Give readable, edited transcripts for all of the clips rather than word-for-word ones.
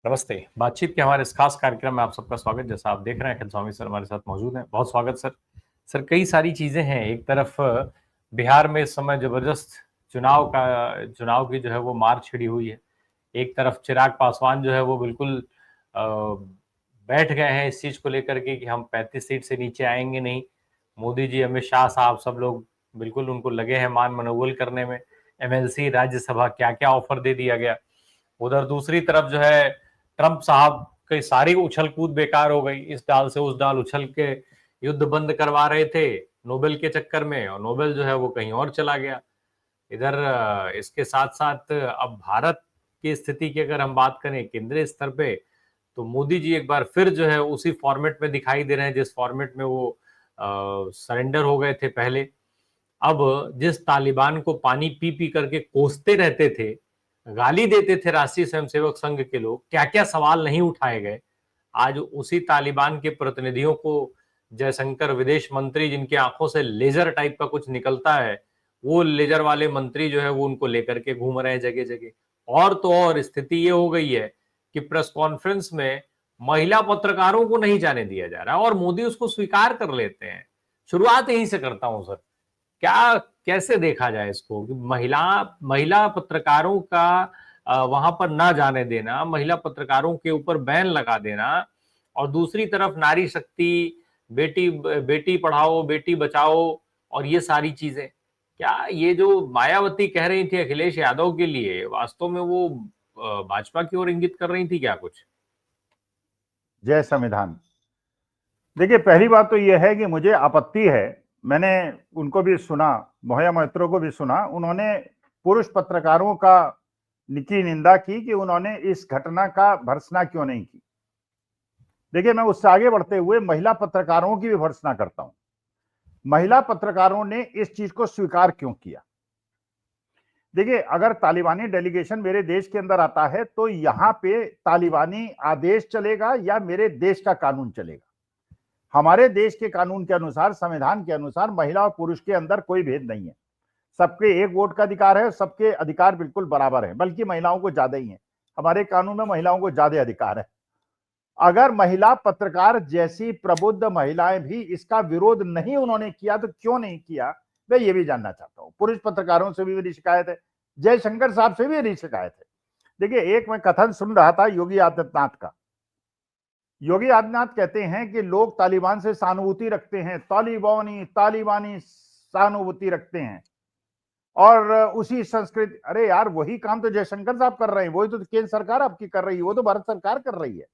नमस्ते। बातचीत के हमारे इस खास कार्यक्रम में आप सबका स्वागत। जैसा आप देख रहे हैं, स्वामी सर हमारे साथ मौजूद हैं। बहुत स्वागत सर। सर, कई सारी चीज़ें हैं। एक तरफ बिहार में इस समय ज़बरदस्त चुनाव की जो है वो मार छिड़ी हुई है। एक तरफ चिराग पासवान जो है वो बिल्कुल बैठ गए हैं इस चीज़ को लेकर के कि हम 35 सीट से नीचे आएँगे नहीं। मोदी जी, अमित शाह साहब सब लोग बिल्कुल उनको लगे हैं मान मनौवल करने में। एमएलसी, राज्यसभा क्या-क्या ऑफ़र दे दिया गया। उधर दूसरी तरफ जो है ट्रंप साहब की सारी उछल कूद बेकार हो गई। इस डाल से उस डाल उछल के युद्ध बंद करवा रहे थे नोबेल के चक्कर में, और नोबेल जो है वो कहीं और चला गया। इधर इसके साथ साथ अब भारत की स्थिति की अगर हम बात करें केंद्रीय स्तर पे, तो मोदी जी एक बार फिर जो है उसी फॉर्मेट में दिखाई दे रहे हैं जिस फॉर्मेट में वो सरेंडर हो गए थे पहले। अब जिस तालिबान को पानी पी पी करके कोसते रहते थे, गाली देते थे राष्ट्रीय स्वयंसेवक संघ के लोग, क्या-क्या सवाल नहीं उठाए गए। आज उसी तालिबान के प्रतिनिधियों को जयशंकर विदेश मंत्री, जिनकी आंखों से लेजर टाइप का कुछ निकलता है, वो लेजर वाले मंत्री जो है वो उनको लेकर के घूम रहे हैं जगह-जगह। और तो और स्थिति ये हो गई है कि प्रेस कॉन्फ्रेंस में महिला पत्रकारों को नहीं जाने दिया जा रहा और मोदी उसको स्वीकार कर लेते हैं। शुरुआत यहीं से करता हूं सर। क्या कैसे देखा जाए इसको कि महिला महिला पत्रकारों का वहां पर ना जाने देना, महिला पत्रकारों के ऊपर बैन लगा देना, और दूसरी तरफ नारी शक्ति, बेटी बेटी पढ़ाओ बेटी बचाओ, और ये सारी चीजें, क्या ये जो मायावती कह रही थी अखिलेश यादव के लिए, वास्तव में वो भाजपा की ओर इंगित कर रही थी क्या कुछ? जय संविधान। देखिए, पहली बात तो यह है कि मुझे आपत्ति है। मैंने उनको भी सुना, मोहया मोइत्रो को भी सुना, उन्होंने पुरुष पत्रकारों की निंदा की कि उन्होंने इस घटना का भर्त्सना क्यों नहीं की। देखिए, मैं उससे आगे बढ़ते हुए महिला पत्रकारों की भी भर्त्सना करता हूं। महिला पत्रकारों ने इस चीज को स्वीकार क्यों किया? देखिए, अगर तालिबानी डेलीगेशन मेरे देश के अंदर आता है तो यहां पे तालिबानी आदेश चलेगा या मेरे देश का कानून चलेगा? हमारे देश के कानून के अनुसार, संविधान के अनुसार महिला और पुरुष के अंदर कोई भेद नहीं है। सबके एक वोट का अधिकार है, सबके अधिकार बिल्कुल बराबर है, बल्कि महिलाओं को ज्यादा ही है। हमारे कानून में महिलाओं को ज्यादा अधिकार है। अगर महिला पत्रकार जैसी प्रबुद्ध महिलाएं भी इसका विरोध नहीं उन्होंने किया तो क्यों नहीं किया, मैं ये भी जानना चाहता हूं। पुरुष पत्रकारों से भी मेरी शिकायत है, जयशंकर साहब से भी मेरी शिकायत है। देखिए, एक मैं कथन सुन रहा था योगी आदित्यनाथ का। योगी आदित्यनाथ कहते हैं कि लोग तालिबान से सहानुभूति रखते हैं, तालिबानी तालिबानी सहानुभूति रखते हैं, और उसी संस्कृति। अरे यार, वही काम तो जयशंकर साहब कर रहे हैं, वही तो केंद्र सरकार आपकी कर रही है, वो तो भारत सरकार कर रही है।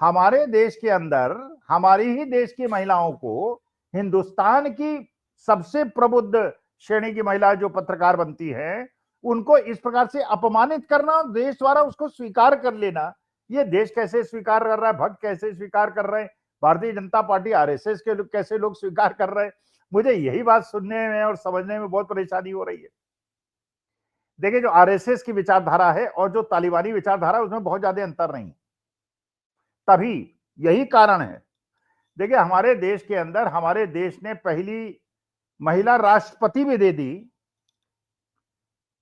हमारे देश के अंदर हमारी ही देश की महिलाओं को, हिंदुस्तान की सबसे प्रबुद्ध श्रेणी की महिला जो पत्रकार बनती है, उनको इस प्रकार से अपमानित करना, देश द्वारा उसको स्वीकार कर लेना, ये देश कैसे स्वीकार कर रहा है, भक्त कैसे स्वीकार कर रहे हैं, भारतीय जनता पार्टी आरएसएस के लोग कैसे लोग स्वीकार कर रहे हैं? मुझे यही बात सुनने में और समझने में बहुत परेशानी हो रही है। देखिए, जो आरएसएस की विचारधारा है और जो तालिबानी विचारधारा है, उसमें बहुत ज्यादा अंतर नहीं। तभी यही कारण है। देखिए, हमारे देश के अंदर हमारे देश ने पहली महिला राष्ट्रपति भी दे दी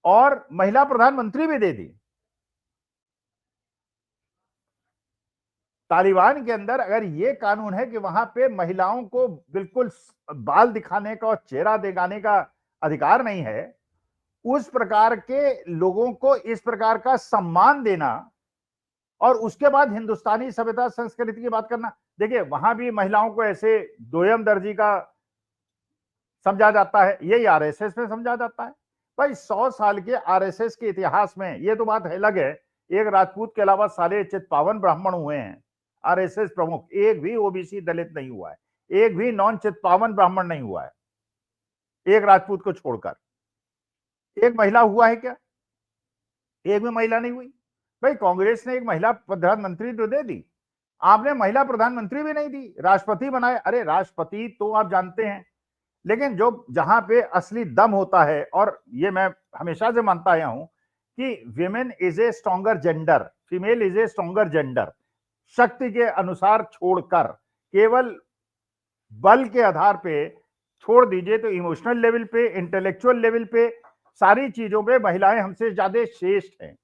और महिला प्रधानमंत्री भी दे दी। तालिबान के अंदर अगर ये कानून है कि वहां पे महिलाओं को बिल्कुल बाल दिखाने का और चेहरा दिखाने का अधिकार नहीं है, उस प्रकार के लोगों को इस प्रकार का सम्मान देना और उसके बाद हिंदुस्तानी सभ्यता संस्कृति की बात करना, देखिए वहां भी महिलाओं को ऐसे दोयम दर्जी का समझा जाता है, यही आरएसएस में समझा जाता है। भाई, 100 साल के आरएसएस के इतिहास में ये तो बात अलग है, एक राजपूत के अलावा सारे चित्पावन ब्राह्मण हुए हैं आरएसएस प्रमुख, एक भी ओबीसी दलित नहीं हुआ है, एक भी नॉन चित्पावन ब्राह्मण नहीं हुआ है, एक राजपूत को छोड़कर। एक महिला हुआ है क्या? एक भी महिला नहीं हुई। भाई, कांग्रेस ने एक महिला प्रधानमंत्री तो दे दी, आपने महिला प्रधानमंत्री भी नहीं दी, राष्ट्रपति बनाए। अरे, राष्ट्रपति तो आप जानते हैं, लेकिन जो जहां पे असली दम होता है, और ये मैं हमेशा से मानता आया हूं कि women is a stronger gender, female is a stronger gender, शक्ति के अनुसार छोड़कर केवल बल के आधार पे छोड़ दीजिए तो इमोशनल लेवल पे, इंटेलेक्चुअल लेवल पे, सारी चीजों पे महिलाएं हमसे ज्यादा श्रेष्ठ हैं।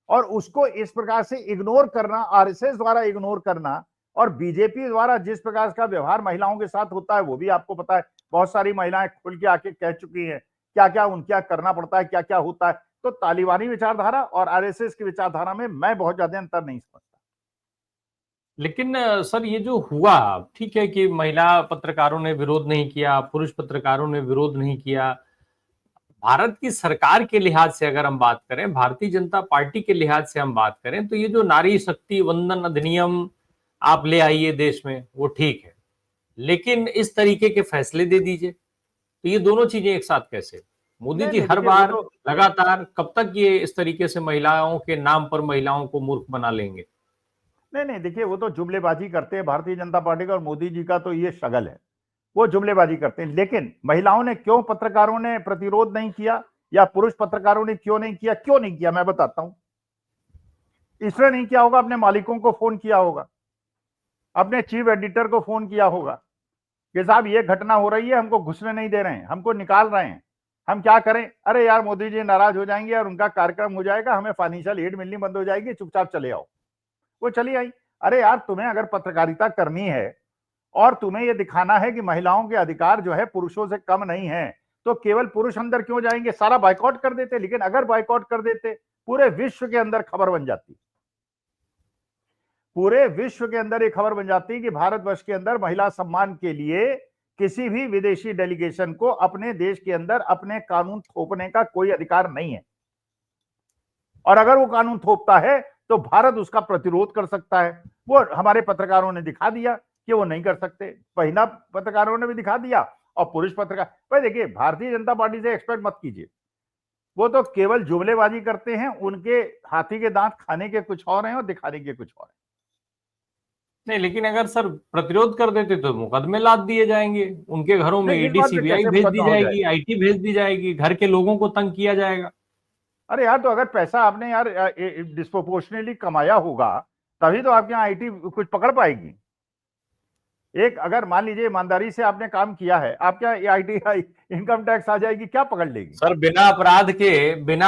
और उसको इस प्रकार से इग्नोर करना, आरएसएस द्वारा इग्नोर करना, और बीजेपी द्वारा जिस प्रकार का व्यवहार महिलाओं के साथ होता है वो भी आपको पता है। बहुत सारी महिलाएं खुल के आके कह चुकी हैं क्या क्या उनका करना पड़ता है, क्या क्या होता है। तो तालिबानी विचारधारा और आरएसएस की विचारधारा में मैं बहुत ज्यादा अंतर नहीं समझता। लेकिन सर ये जो हुआ, ठीक है कि महिला पत्रकारों ने विरोध नहीं किया, पुरुष पत्रकारों ने विरोध नहीं किया। भारत की सरकार के लिहाज से अगर हम बात करें, भारतीय जनता पार्टी के लिहाज से हम बात करें, तो ये जो नारी शक्ति वंदन अधिनियम आप ले आइए देश में, वो ठीक है, लेकिन इस तरीके के फैसले दे दीजिए, तो ये दोनों चीजें एक साथ कैसे? मोदी नहीं जी नहीं, हर देखिए वो बार तो लगातार कब तक ये इस तरीके से महिलाओं के नाम पर महिलाओं को मूर्ख बना लेंगे? नहीं नहीं, देखिए वो तो जुमलेबाजी करते हैं भारतीय जनता पार्टी का, और मोदी जी का तो ये शगल है, वो जुमलेबाजी करते हैं। लेकिन महिलाओं ने क्यों, पत्रकारों ने प्रतिरोध नहीं किया, या पुरुष पत्रकारों ने क्यों नहीं किया, क्यों नहीं किया, मैं बताता हूं। इसलिए नहीं किया होगा, अपने मालिकों को फोन किया होगा, अपने चीफ एडिटर को फोन किया होगा कि साहब ये घटना हो रही है, हमको घुसने नहीं दे रहे हैं, हमको निकाल रहे हैं, हम क्या करें। अरे यार मोदी जी नाराज हो जाएंगे और उनका कार्यक्रम हो जाएगा, हमें फाइनेंशियल एड मिलनी बंद हो जाएगी, चुपचाप चले आओ। वो चली आई। अरे यार तुम्हें अगर पत्रकारिता करनी है और तुम्हें यह दिखाना है कि महिलाओं के अधिकार जो है पुरुषों से कम नहीं है, तो केवल पुरुष अंदर क्यों जाएंगे, सारा बाइकआउट कर देते। लेकिन अगर बाइकआउट कर देते, पूरे विश्व के अंदर खबर बन जाती, पूरे विश्व के अंदर एक खबर बन जाती कि भारतवर्ष के अंदर महिला सम्मान के लिए किसी भी विदेशी डेलीगेशन को अपने देश के अंदर अपने कानून थोपने का कोई अधिकार नहीं है। और अगर वो कानून थोपता है तो भारत उसका प्रतिरोध कर सकता है। वो हमारे पत्रकारों ने दिखा दिया कि वो नहीं कर सकते, महिला पत्रकारों ने भी दिखा दिया और पुरुष पत्रकार। भाई देखिए, भारतीय जनता पार्टी से एक्सपेक्ट मत कीजिए, वो तो केवल जुमलेबाजी करते हैं, उनके हाथी के दांत खाने के कुछ और हैं और दिखाने के कुछ और हैं। नहीं, लेकिन अगर सर प्रतिरोध कर देते तो मुकदमे लाद दिए जाएंगे, उनके घरों में नहीं, इस ईडी बात पे सीबीआई कैसे भेज दी मुकदमा हो जाएगी, जाएगा। आईटी भेज दी जाएगी, घर के लोगों को तंग किया जाएगा। अरे यार, तो अगर पैसा आपने यार डिस्प्रोपोर्शनेटली कमाया होगा तभी तो आपके यहाँ आईटी कुछ पकड़ पाएगी। एक अगर मान लीजिए ईमानदारी से आपने काम किया है, आप क्या आईटी इनकम टैक्स आ जाएगी, क्या पकड़ लेगी। सर बिना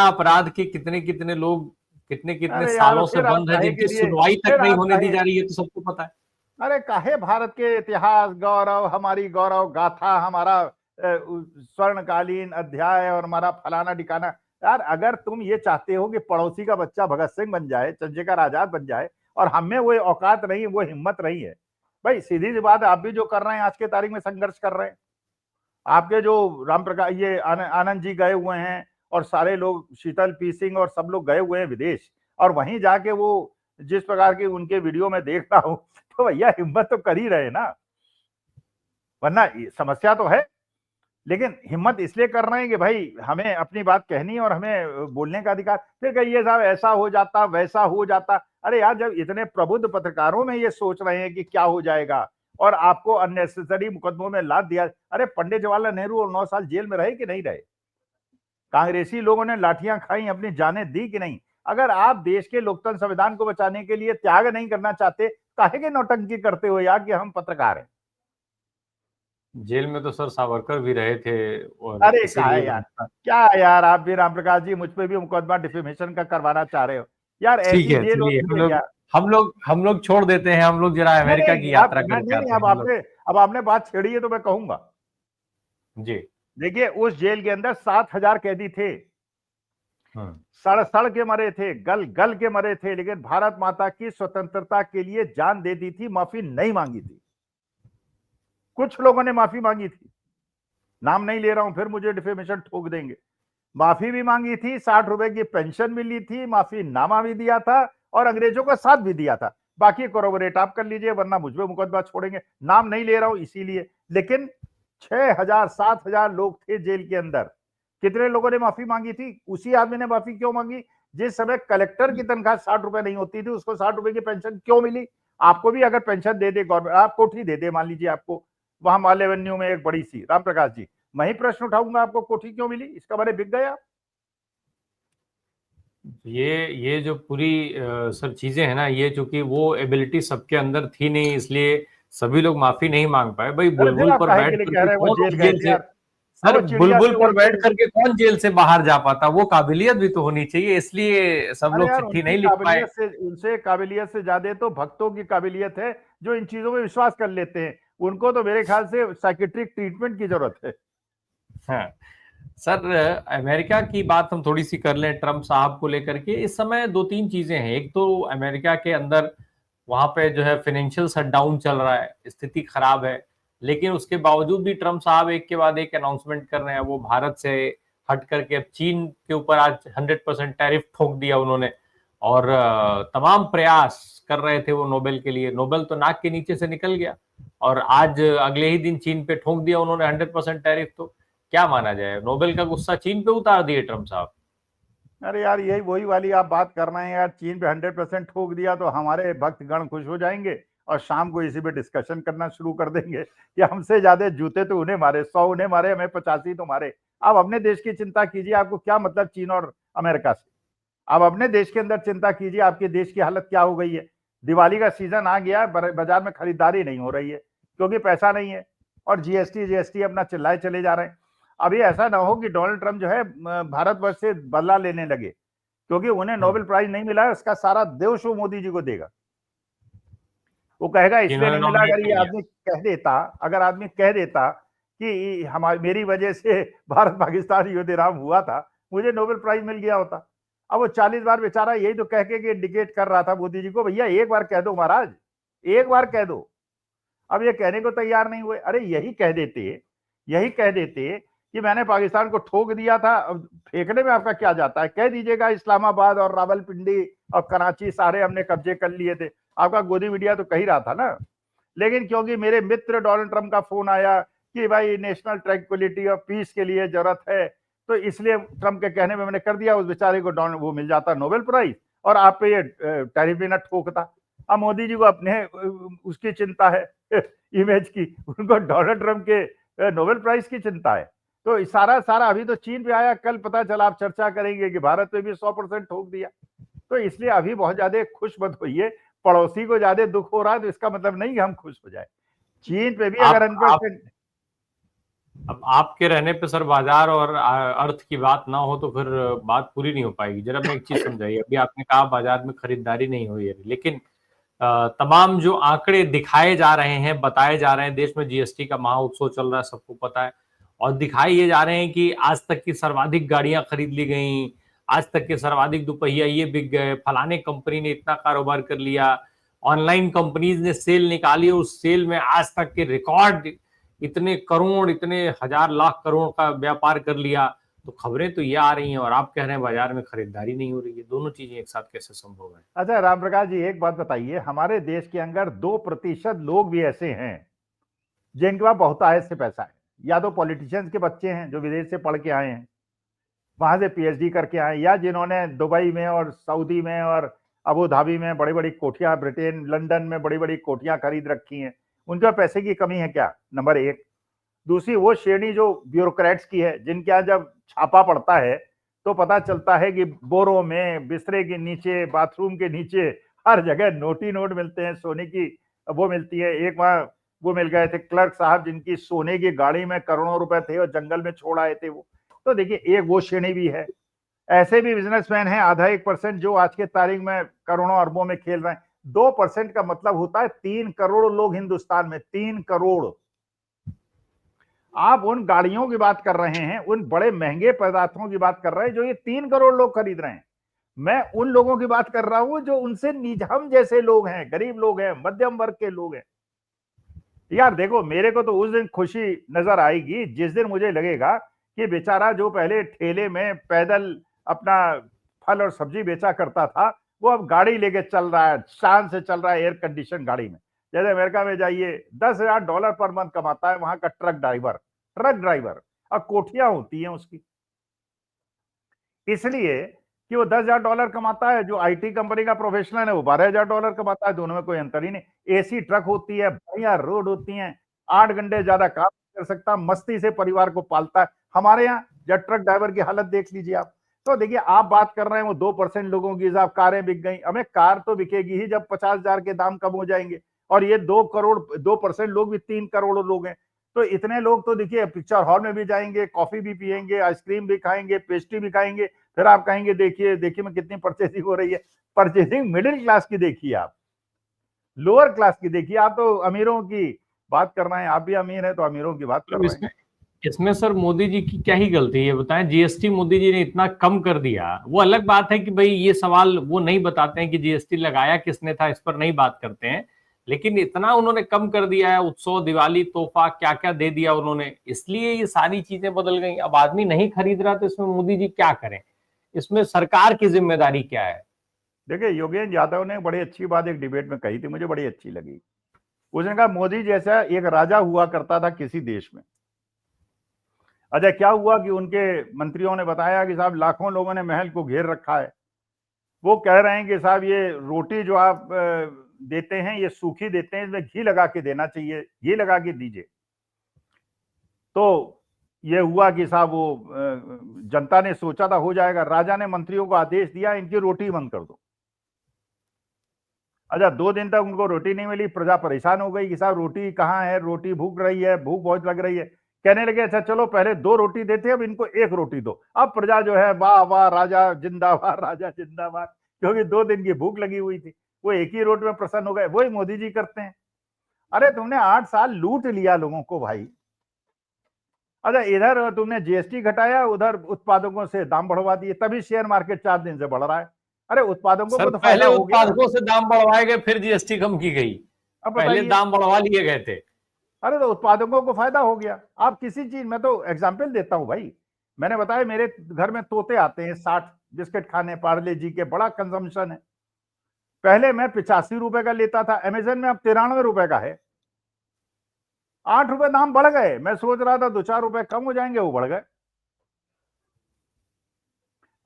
अपराध के कितने कितने लोग कितने कितने अरे यार, सालों से फिर आप बंद है, काहे के जिनकी लिए, सुनवाई तक फिर नहीं आप होने दी काहे, जा रही है, तो सबको पता है। अरे काहे भारत के इतिहास, गौरव, हमारी गौरव गाथा, हमारा स्वर्णकालीन अध्याय और हमारा फलाना ठिकाना। यार अगर तुम ये चाहते हो कि पड़ोसी का बच्चा भगत सिंह बन जाए, चंद्रशेखर आजाद बन जाए, और हमें वो औकात नहीं, वो हिम्मत नहीं है, भाई सीधी सी बात है, आप भी जो कर रहे हैं आज के तारीख में संघर्ष कर रहे हैं। आपके जो राम प्रकाश, ये आनंद जी गए हुए हैं, और सारे लोग, शीतल पी सिंह और सब लोग गए हुए हैं विदेश, और वहीं जाके वो जिस प्रकार की उनके वीडियो में देखता हूं, तो भैया हिम्मत तो कर ही रहे ना, वरना समस्या तो है। लेकिन हिम्मत इसलिए कर रहे हैं कि भाई हमें अपनी बात कहनी है और हमें बोलने का अधिकार। फिर कहिए साहब ऐसा हो जाता, वैसा हो जाता। अरे यार, जब इतने प्रबुद्ध पत्रकारों में ये सोच रहे हैं कि क्या हो जाएगा और आपको अननेसेसरी मुकदमों में लाद दिया। अरे पंडित जवाहरलाल नेहरू और 9 साल जेल में रहे कि नहीं रहे, कांग्रेसी लोगों ने लाठियां खाई, अपनी जानें दी कि नहीं। अगर आप देश के लोकतंत्र संविधान को बचाने के लिए त्याग नहीं करना चाहते, काहे के नौटंकी करते हो यार कि हम पत्रकार हैं। जेल में तो सर सावरकर भी रहे थे, और अरे कहा इसीलिए है यार, उनका। क्या यार आप भी राम प्रकाश जी मुझ पे भी मुकदमा डिफेमेशन का करवाना चाह रहे हो यार, ठीक ऐसी है, जेल चलिए होती है क्या। हम लोग छोड़ देते हैं, हम लोग जरा नहीं अमेरिका नहीं की आप, यात्रा मैं करके नहीं नहीं, आते हैं हम लोग। अब आपने बात छेड़ी है तो मैं कहूंगा। जी। देखिए उस जेल के अंदर 7,000 कैदी थे, हम्म। सड़ सड़ के मरे थे, गल गल के मरे थे, लेकिन भारत माता की स्वतंत्रता के लिए जान दे दी थी, माफी नहीं मांगी थी। कुछ लोगों ने माफी मांगी थी, नाम नहीं ले रहा हूं, फिर मुझे डिफेमेशन ठोक देंगे। माफी भी मांगी थी, 60 रुपए की पेंशन मिली थी, माफी नामा भी दिया था, और अंग्रेजों का साथ भी दिया था। बाकी कोरोबोरेट आप कर लीजिए, वरना मुझ पे मुकदमा छोड़ेंगे, नाम नहीं ले रहा हूं इसीलिए। लेकिन 6,000 7,000 लोग थे जेल के अंदर, कितने लोगों ने माफी मांगी थी। उसी आदमी ने माफी क्यों मांगी जिस समय कलेक्टर की तनख्वाह 60 रुपए नहीं होती थी, उसको 60 रुपए की पेंशन क्यों मिली। आपको भी अगर पेंशन दे दे गवर्नमेंट, आप कोठी दे दे, मान लीजिए आपको वहां माल एवेन्यू में एक बड़ी सी, राम प्रकाश जी मैं ही प्रश्न उठाऊंगा, आपको कोठी क्यों मिली, इसका बारे बिक गया। ये जो पूरी सब चीजें हैं ना, ये चूंकि वो एबिलिटी सबके अंदर थी नहीं, इसलिए सभी लोग माफी नहीं मांग पाए। भाई अरे फिर बुलबुल आप पर काहे के बैठ लिए कह करके रहे हैं वो कौन जेल उस गए जेल थे से, यार। अब सर वो चिड़िया बुलबुल से पर उड़ बैठ के, करके कौन जेल से बाहर जा पाता, वो काबिलियत भी तो होनी चाहिए, इसलिए सब अरे लोग यार चिट्ठी उनकी नहीं लिख पाए। काबिलियत से, उनसे काबिलियत से ज्यादा तो भक्तों की काबिलियत है, जो इन चीजों में विश्वास कर लेते हैं। उनको तो मेरे ख्याल से साइकेट्रिक ट्रीटमेंट की जरूरत है। हाँ सर, अमेरिका की बात हम थोड़ी सी कर लें ट्रम्प साहब को लेकर के। इस समय दो तीन चीजें हैं। एक तो अमेरिका के अंदर वहां पे जो है फाइनेंशियल शटडाउन चल रहा है, स्थिति खराब है, लेकिन उसके बावजूद भी ट्रम्प साहब एक के बाद एक अनाउंसमेंट कर रहे हैं। वो भारत से हट करके अब चीन के ऊपर आज 100% टैरिफ ठोक दिया उन्होंने, और तमाम प्रयास कर रहे थे वो नोबेल के लिए, नोबेल तो नाक के नीचे से निकल गया, और आज अगले ही दिन चीन पे ठोक दिया उन्होंने 100% टैरिफ। तो क्या माना जाए, नोबेल का गुस्सा चीन पे उतार दिए ट्रम्प साहब। अरे यार यही वही वाली आप बात कर रहे हैं यार, चीन पे 100% ठोक दिया तो हमारे भक्तगण खुश हो जाएंगे और शाम को इसी पे डिस्कशन करना शुरू कर देंगे कि हमसे ज्यादा जूते तो उन्हें मारे, 100 उन्हें मारे, हमें 85 तो मारे। आप अपने देश की चिंता कीजिए, आपको क्या मतलब चीन और अमेरिका से। आप अपने देश के अंदर चिंता कीजिए, आपके देश की हालत क्या हो गई है। दिवाली का सीजन आ गया है, बाजार में खरीदारी नहीं हो रही है क्योंकि पैसा नहीं है, और जीएसटी जीएसटी अपना चिल्लाए चले जा रहे हैं। अभी ऐसा ना हो कि डोनाल्ड ट्रंप जो है भारतवर्ष से बदला लेने लगे, क्योंकि उन्हें नोबेल प्राइज नहीं मिला है, उसका सारा दोष वो मोदी जी को देगा। वो कहेगा इसलिए जिन्होंने नहीं मिला, नॉमिनेट अगर ये नहीं किया। आदमी कह देता, अगर आदमी कह देता कि हमारी मेरी वजह से भारत पाकिस्तान युद्धविराम हुआ था, मुझे नोबेल प्राइज मिल गया होता। अब वो 40 बार बेचारा यही तो कह के इंडिकेट कर रहा था मोदी जी को, भैया एक बार कह दो महाराज, एक बार कह दो। अब ये कहने को तैयार नहीं हुए। अरे यही कह देते, यही कह देते कि मैंने पाकिस्तान को ठोक दिया था, अब फेंकने में आपका क्या जाता है। कह दीजिएगा इस्लामाबाद और रावलपिंडी और कराची सारे हमने कब्जे कर लिए थे, आपका गोदी मीडिया तो कही रहा था ना। लेकिन क्योंकि मेरे मित्र डोनाल्ड ट्रंप का फोन आया कि भाई नेशनल ट्रैंक्विलिटी और पीस के लिए जरूरत है, तो इसलिए ट्रंप के कहने में मैंने कर दिया, उस बेचारे को वो मिल जाता नोबेल प्राइज, और आप पे ये टैरिफ भी ना ठोकता। अब मोदी जी को अपने उसकी चिंता है इमेज की, उनको डोनाल्ड ट्रंप के नोबेल प्राइज की चिंता है। तो सारा सारा अभी तो चीन पे आया, कल पता चला आप चर्चा करेंगे कि भारत पे भी 100% ठोक दिया। तो इसलिए अभी बहुत ज्यादा खुश मत होइए, पड़ोसी को ज्यादा दुख हो रहा है तो इसका मतलब नहीं कि हम खुश हो जाए। चीन पे भी अगर आप 100%। अब आपके रहने पे सर बाजार और अर्थ की बात ना हो तो फिर बात पूरी नहीं हो पाएगी। जरा मैं एक चीज समझाइए, अभी आपने कहा बाजार में खरीदारी नहीं हुई है, लेकिन तमाम जो आंकड़े दिखाए जा रहे हैं, बताए जा रहे हैं, देश में जीएसटी का महाउत्सव चल रहा है, सबको पता है, और दिखाए ये जा रहे हैं कि आज तक की सर्वाधिक गाड़ियां खरीद ली गई, आज तक के सर्वाधिक दोपहिया ये बिक गए, फलाने कंपनी ने इतना कारोबार कर लिया, ऑनलाइन कंपनीज ने सेल निकाली, उस सेल में आज तक के रिकॉर्ड इतने करोड़, इतने हजार लाख करोड़ का व्यापार कर लिया। तो खबरें तो ये आ रही हैं और आप कह रहे हैं बाजार में खरीदारी नहीं हो रही है। दोनों चीजें एक साथ कैसे संभव है? अच्छा राम प्रकाश जी एक बात बताइए, हमारे देश के अंदर 2% लोग भी ऐसे हैं जिनके पास बहुत आय से पैसा है। या तो पॉलिटिशियंस के बच्चे हैं जो विदेश से पढ़ के आए हैं, वहां से पीएचडी करके आए, या जिन्होंने दुबई में और सऊदी में और अबू धाबी में बड़ी बड़ी कोठियां, ब्रिटेन लंदन में बड़ी बड़ी कोठियां खरीद रखी हैं। उनके पैसे की कमी है क्या, नंबर एक। दूसरी वो श्रेणी जो ब्यूरोक्रेट्स की है, जिनके यहाँ जब छापा पड़ता है तो पता चलता है कि बोरों में, बिस्तरे के नीचे, बाथरूम के नीचे, हर जगह नोट ही नोट मिलते हैं, सोने की वो मिलती है। एक वहां वो मिल गए थे क्लर्क साहब जिनकी सोने की गाड़ी में करोड़ों रुपए थे और जंगल में छोड़ आए थे वो। तो देखिए एक वो श्रेणी भी है। ऐसे भी बिजनेसमैन हैं, आधा 1% जो आज के तारीख में करोड़ों अरबों में खेल रहे हैं। 2% का मतलब होता है 3 करोड़ लोग हिंदुस्तान में, 3 करोड़। आप उन गाड़ियों की बात कर रहे हैं, उन बड़े महंगे पदार्थों की बात कर रहे हैं जो ये 3 करोड़ लोग खरीद रहे हैं। मैं उन लोगों की बात कर रहा हूं जो उनसे हम जैसे लोग हैं, गरीब लोग हैं, मध्यम वर्ग के लोग हैं। यार देखो मेरे को तो उस दिन खुशी नजर आएगी जिस दिन मुझे लगेगा कि बेचारा जो पहले ठेले में पैदल अपना फल और सब्जी बेचा करता था, वो अब गाड़ी लेके चल रहा है, शान से चल रहा है, एयर कंडीशन गाड़ी में। जैसे अमेरिका में जाइए, $10,000 पर मंथ कमाता है वहां का ट्रक ड्राइवर, ट्रक ड्राइवर। अब कोठियां होती हैं उसकी, इसलिए कि वो $10,000 कमाता है, जो आईटी कंपनी का प्रोफेशनल है वो $12,000 कमाता है, दोनों में कोई अंतर ही नहीं। एसी ट्रक होती है, बढ़िया रोड होती है, 8 घंटे ज्यादा काम कर सकता, मस्ती से परिवार को पालता है। हमारे यहाँ जब ट्रक ड्राइवर की हालत देख लीजिए आप। तो देखिए आप बात कर रहे हैं वो 2% लोगों की, जब कारें बिक गई, हमें कार तो बिकेगी ही जब 50,000 के दाम कम हो जाएंगे, और ये 2 करोड़ 2% लोग भी 3 करोड़ लोग हैं। तो इतने लोग तो देखिए पिक्चर हॉल में भी जाएंगे, कॉफी भी पिएंगे, आइसक्रीम भी खाएंगे, पेस्ट्री भी खाएंगे, फिर आप कहेंगे देखिए देखिए में कितनी परचेसिंग हो रही है। परचेसिंग मिडिल क्लास की देखिए, आप लोअर क्लास की देखिए। आप तो अमीरों की बात कर रहे हैं, आप भी अमीर हैं तो अमीरों की बात कर मतलब रहे हैं। इसमें इसमें सर मोदी जी की क्या ही गलती है, ये बताएं। जीएसटी मोदी जी ने इतना कम कर दिया। वो अलग बात है कि भाई ये सवाल वो नहीं बताते हैं कि जीएसटी लगाया किसने था, इस पर नहीं बात करते हैं। लेकिन इतना उन्होंने कम कर दिया है, उत्सव, दिवाली, तोहफा क्या क्या दे दिया उन्होंने, इसलिए ये सारी चीजें बदल गई। अब आदमी नहीं खरीद रहा तो इसमें मोदी जी क्या करें? इसमें सरकार की जिम्मेदारी क्या है? देखिए योगेंद्र यादव ने बड़ी अच्छी बात एक डिबेट में कही थी, मुझे बड़ी अच्छी लगी। उसने कहा मोदी जैसा एक राजा हुआ करता था किसी देश में। अच्छा क्या हुआ कि उनके मंत्रियों ने बताया कि साहब लाखों लोगों ने महल को घेर रखा है। वो कह रहे हैं कि साहब ये रोटी जो आप देते हैं ये सूखी देते हैं, इसमें घी लगा के देना चाहिए, घी लगा के दीजिए। तो ये हुआ कि साहब वो जनता ने सोचा था हो जाएगा, राजा ने मंत्रियों को आदेश दिया इनकी रोटी बंद कर दो। अच्छा 2 दिन तक उनको रोटी नहीं मिली, प्रजा परेशान हो गई कि साहब रोटी कहाँ है, रोटी भूख रही है, भूख बहुत लग रही है। कहने लगे अच्छा चलो पहले 2 रोटी देते अब इनको 1 रोटी दो। अब प्रजा जो है वाह वाह राजा जिंदाबाद, राजा जिंदाबाद, क्योंकि 2 दिन की भूख लगी हुई थी। वो एक ही रोटी में प्रसन्न हो गए। वही मोदी जी करते हैं। अरे तुमने 8 साल लूट लिया लोगों को भाई। अच्छा इधर तुमने जीएसटी घटाया, उधर उत्पादकों से दाम बढ़वा दिए, तभी शेयर मार्केट 4 दिन से बढ़ रहा है। अरे उत्पादकों सर को तो फायदा पहले हो गया। उत्पादकों से दाम बढ़वाए गए, फिर जीएसटी कम की गई। अब पहले बताइए। दाम बढ़वा लिए गए थे। अरे तो उत्पादकों को फायदा हो गया। आप किसी चीज में तो एग्जाम्पल देता हूं भाई। मैंने बताया मेरे घर में तोते आते हैं 60 बिस्किट खाने, पार्ले जी के, बड़ा कंजम्पशन है। पहले मैं 85 रुपए का लेता था, अमेजन में अब 93 रुपए का है। 8 रुपए दाम बढ़ गए। मैं सोच रहा था 2-4 रुपए कम हो जाएंगे, वो बढ़ गए।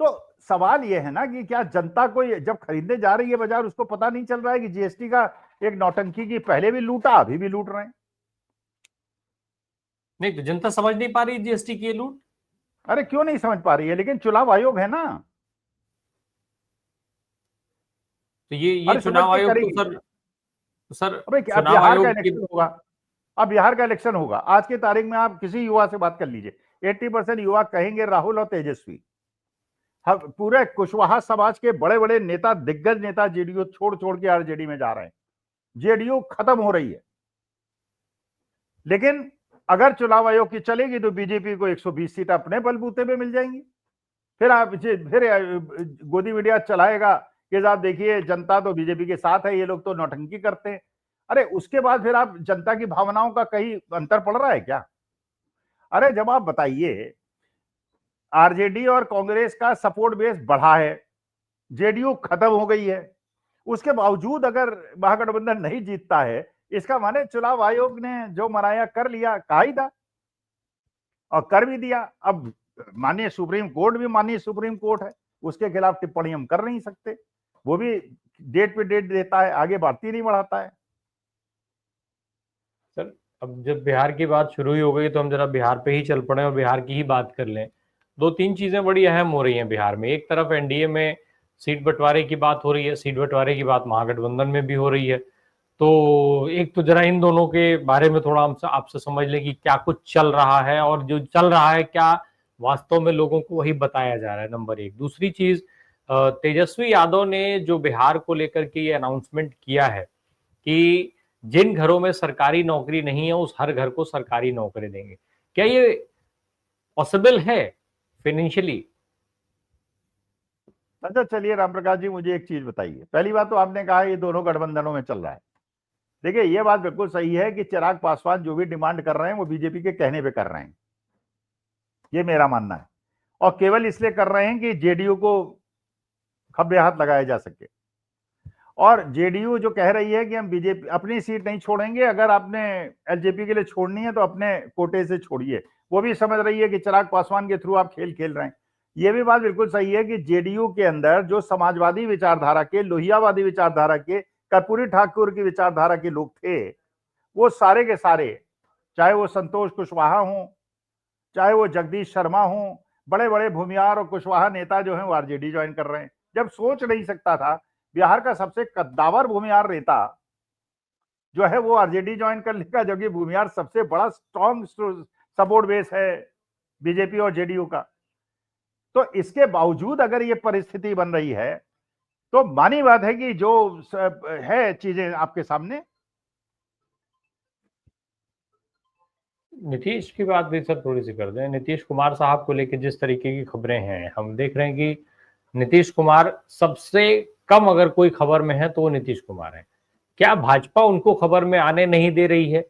तो सवाल यह है ना कि क्या जनता को जब खरीदने जा रही है बाजार, उसको पता नहीं चल रहा है कि जीएसटी का एक नौटंकी की पहले भी लूटा, अभी भी लूट रहे हैं। नहीं तो जनता समझ नहीं पा रही जीएसटी की ये लूट। अरे क्यों नहीं समझ पा रही है, लेकिन चुनाव आयोग है ना। तो ये अरे समझ चुनाव के आयोग तो करेगी। सर अबे क्या चुनाव बिहार का आयोग की। इलेक्शन होगा। अब बिहार का इलेक्शन होगा, आज की तारीख में आप किसी युवा से बात कर लीजिए, 80% युवा कहेंगे राहुल और तेजस्वी। हम पूरे कुशवाहा समाज के बड़े बड़े नेता, दिग्गज नेता जेडीयू छोड़ छोड़ के आरजेडी में जा रहे हैं। जेडीयू खत्म हो रही है। लेकिन अगर चुनाव आयोग की चलेगी तो बीजेपी को 120 सीट अपने बलबूते पे मिल जाएंगी। फिर आप फिर गोदी मीडिया चलाएगा कि साहब देखिए जनता तो बीजेपी के साथ है, ये लोग तो नौटंकी करते हैं। अरे उसके बाद फिर आप जनता की भावनाओं का कहीं अंतर पड़ रहा है क्या? अरे जब आप बताइए, आरजेडी और कांग्रेस का सपोर्ट बेस बढ़ा है, जेडीयू खत्म हो गई है, उसके बावजूद अगर महागठबंधन नहीं जीतता है, इसका माने चुनाव आयोग ने जो मनाया कर लिया, कहा ही था और कर भी दिया। अब माननीय सुप्रीम कोर्ट भी माननीय सुप्रीम कोर्ट है, उसके खिलाफ टिप्पणी हम कर नहीं सकते। वो भी डेट पे डेट देता है, आगे बढ़ती नहीं बढ़ाता है। सर अब जब बिहार की बात शुरू ही हो गई तो हम जरा बिहार पे ही चल पड़े और बिहार की ही बात कर लें। दो तीन चीजें बड़ी अहम हो रही हैं बिहार में। एक तरफ एनडीए में सीट बंटवारे की बात हो रही है, सीट बंटवारे की बात महागठबंधन में भी हो रही है। तो एक तो जरा इन दोनों के बारे में थोड़ा हमसे आपसे समझ लें कि क्या कुछ चल रहा है, और जो चल रहा है क्या वास्तव में लोगों को वही बताया जा रहा है, नंबर एक। दूसरी चीज, तेजस्वी यादव ने जो बिहार को लेकर के ये अनाउंसमेंट किया है कि जिन घरों में सरकारी नौकरी नहीं है उस हर घर को सरकारी नौकरी देंगे, क्या ये पॉसिबल है फाइनेंशियली? अच्छा चलिए राम प्रकाश जी, मुझे एक चीज बताइए। पहली बात तो आपने कहा ये दोनों गठबंधनों में चल रहा है। देखिए ये बात बिल्कुल सही है कि चिराग पासवान जो भी डिमांड कर रहे हैं वो बीजेपी के कहने पे कर रहे हैं, ये मेरा मानना है। और केवल इसलिए कर रहे हैं कि जेडीयू को खब्बे हाथ लगाया जा सके। और जेडीयू जो कह रही है कि हम बीजेपी अपनी सीट नहीं छोड़ेंगे, अगर आपने एलजेपी के लिए छोड़नी है तो अपने कोटे से छोड़िए। वो भी समझ रही है कि चिराग पासवान के थ्रू आप खेल खेल रहे हैं। ये भी बात बिल्कुल सही है कि जेडीयू के अंदर जो समाजवादी विचारधारा के, लोहियावादी विचारधारा के, कर्पूरी ठाकुर की विचारधारा के लोग थे, वो सारे के सारे, चाहे वो संतोष कुशवाहा हो, चाहे वो जगदीश शर्मा हो, बड़े बड़े भूमिहार और कुशवाहा नेता जो हैं वो आरजेडी ज्वाइन कर रहे हैं। जब सोच नहीं सकता था, बिहार का सबसे कद्दावर भूमिहार नेता जो है वो आरजेडी ज्वाइन कर लेगा, जो कि भूमिहार सबसे बड़ा स्ट्रॉन्ग सपोर्ट बेस है बीजेपी और जेडीयू का। तो इसके बावजूद अगर ये परिस्थिति बन रही है तो मानी बात है कि जो है चीजें आपके सामने। नीतीश की बात भी सर थोड़ी सी कर दें। नीतीश कुमार साहब को लेकर जिस तरीके की खबरें हैं, हम देख रहे हैं कि नीतीश कुमार सबसे कम अगर कोई खबर में है तो वो नीतीश कुमार है। क्या भाजपा उनको खबर में आने नहीं दे रही है?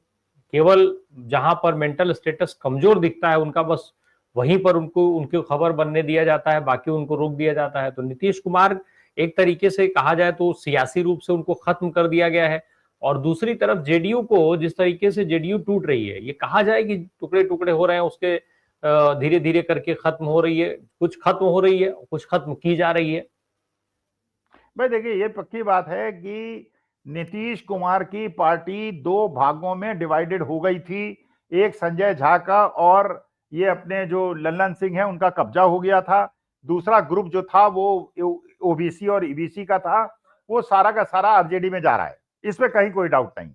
केवल जहां पर मेंटल स्टेटस कमजोर दिखता है उनका, बस वहीं पर उनको उनकी खबर बनने दिया जाता है, बाकी उनको रोक दिया जाता है। तो नीतीश कुमार एक तरीके से कहा जाए तो सियासी रूप से उनको खत्म कर दिया गया है। और दूसरी तरफ जेडीयू को, जिस तरीके से जेडीयू टूट रही है, ये कहा जाए कि टुकड़े टुकड़े हो रहे हैं, उसके धीरे धीरे करके खत्म हो रही है, कुछ खत्म हो रही है, कुछ खत्म की जा रही है। भाई देखिए, ये पक्की बात है कि नीतीश कुमार की पार्टी दो भागों में डिवाइडेड हो गई थी। एक संजय झा का और ये अपने जो लल्लन सिंह है उनका कब्जा हो गया था। दूसरा ग्रुप जो था वो ओबीसी और ईबीसी का था। वो सारा का सारा आरजेडी में जा रहा है, इसमें कहीं कोई डाउट नहीं।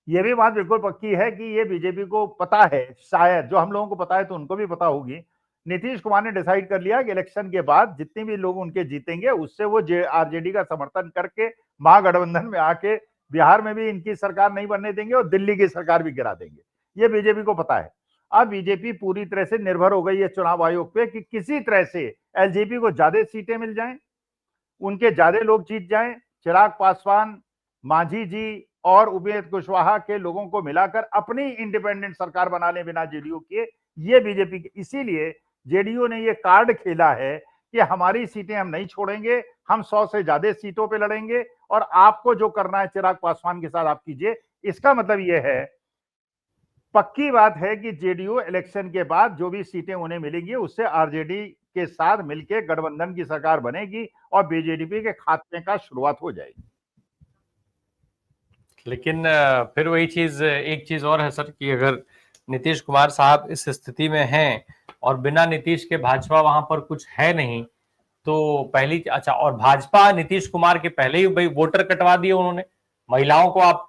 ये भी बात बिल्कुल पक्की है कि ये बीजेपी को पता है, शायद जो हम लोगों को पता है तो उनको भी पता होगी। नीतीश कुमार ने डिसाइड कर लिया कि इलेक्शन के बाद जितने भी लोग उनके जीतेंगे उससे वो आरजेडी का समर्थन करके महागठबंधन में आके बिहार में भी इनकी सरकार नहीं बनने देंगे और दिल्ली की सरकार भी गिरा देंगे। ये बीजेपी को पता है। अब बीजेपी पूरी तरह से निर्भर हो गई है चुनाव आयोग पे कि किसी तरह से एलजेपी को ज्यादा सीटें मिल जाएं, उनके ज्यादा लोग जीत जाएं। चिराग पासवान, मांझी जी और उपेंद्र कुशवाहा के लोगों को मिलाकर अपनी इंडिपेंडेंट सरकार बना ले बिना जेडीयू के, ये बीजेपी के। इसीलिए जेडीयू ने ये कार्ड खेला है कि हमारी सीटें हम नहीं छोड़ेंगे, हम 100 से ज्यादा सीटों पे लड़ेंगे और आपको जो करना है चिराग पासवान के साथ आप कीजिए। इसका मतलब ये है, पक्की बात है कि जेडीयू इलेक्शन के बाद जो भी सीटें उन्हें मिलेंगी उससे आरजेडी के साथ मिलकर गठबंधन की सरकार बनेगी और बीजेपी के खात्मे का शुरुआत हो जाएगी। लेकिन फिर वही चीज, एक चीज और है सर कि अगर नीतीश कुमार साहब इस स्थिति में हैं और बिना नीतीश के भाजपा वहां पर कुछ है नहीं, तो पहली अच्छा, और भाजपा नीतीश कुमार के पहले ही भाई वोटर कटवा दिए उन्होंने। महिलाओं को आप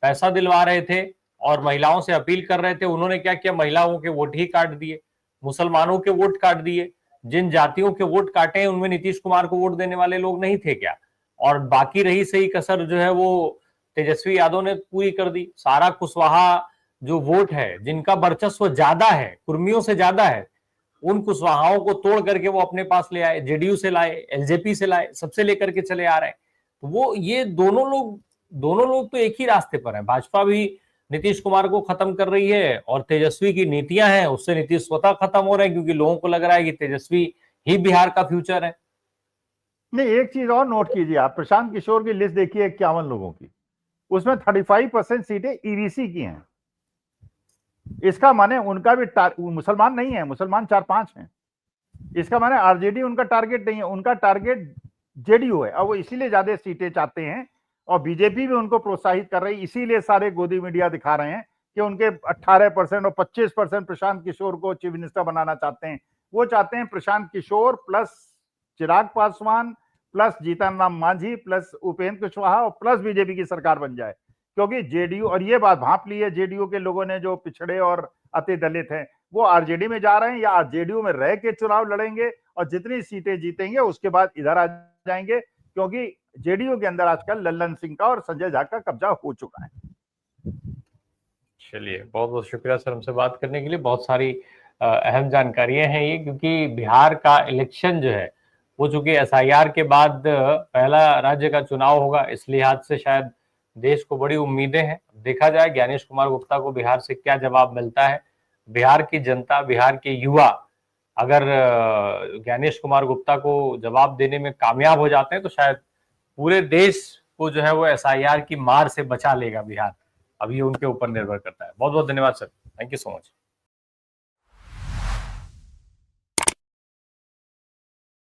पैसा दिलवा रहे थे और महिलाओं से अपील कर रहे थे, उन्होंने क्या किया? महिलाओं के वोट ही काट दिए, मुसलमानों के वोट काट दिए। जिन जातियों के वोट काटे हैं उनमें नीतीश कुमार को वोट देने वाले लोग नहीं थे क्या? और बाकी रही सही कसर जो है वो तेजस्वी यादव ने पूरी कर दी। सारा कुशवाहा जो वोट है, जिनका वर्चस्व ज्यादा है, कुर्मियों से ज्यादा है, उन कुशवाहाओं को तोड़ करके वो अपने पास ले आए, जेडीयू से लाए, एलजेपी से लाए, सबसे लेकर के चले आ रहे हैं। तो वो ये दोनों लोग तो एक ही रास्ते पर हैं। भाजपा भी नीतीश कुमार को खत्म कर रही है और तेजस्वी की नीतियां हैं उससे नीतीश स्वतः खत्म हो रहे हैं, क्योंकि लोगों को लग रहा है कि तेजस्वी ही बिहार का फ्यूचर है। नहीं, एक चीज और नोट कीजिए आप, प्रशांत किशोर की लिस्ट देखिए 51 लोगों की, उसमें 35% सीटें ईबीसी की हैं। इसका माने उनका भी मुसलमान नहीं है, मुसलमान 4-5 हैं। इसका माने आरजेडी उनका टारगेट नहीं है, उनका टारगेट जेडीयू है। अब वो इसीलिए ज्यादा सीटें चाहते हैं और बीजेपी भी उनको प्रोत्साहित कर रही है। इसीलिए सारे गोदी मीडिया दिखा रहे हैं कि उनके 18% और 25% प्रशांत किशोर को चीफ मिनिस्टर बनाना चाहते हैं। वो चाहते हैं Prashant Kishor plus Chirag Paswan plus Jitan Ram Manjhi plus Upendra Kushwaha और प्लस बीजेपी की सरकार बन जाए। क्योंकि जेडीयू, और ये बात भांप ली है जेडीयू के लोगों ने, जो पिछड़े और अति दलित हैं, वो आरजेडी में जा रहे हैं या जेडीयू में रह के चुनाव लड़ेंगे और जितनी सीटें जीतेंगे उसके बाद इधर आ जाएंगे, क्योंकि जेडीयू के अंदर आजकल लल्लन सिंह का और संजय झा का कब्जा हो चुका है। चलिए, बहुत बहुत शुक्रिया सर हमसे बात करने के लिए। बहुत सारी अहम जानकारियां हैं ये, क्योंकि बिहार का इलेक्शन जो है वो चूंकि एसआईआर के बाद पहला राज्य का चुनाव होगा, इस लिहाज से शायद देश को बड़ी उम्मीदें हैं। देखा जाए ज्ञानेश कुमार गुप्ता को बिहार से क्या जवाब मिलता है। बिहार की जनता, बिहार के युवा अगर ज्ञानेश कुमार गुप्ता को जवाब देने में कामयाब हो जाते हैं तो शायद पूरे देश को जो है वो एसआईआर की मार से बचा लेगा बिहार। अब ये उनके ऊपर निर्भर करता है। बहुत बहुत धन्यवाद sir, thank you so much.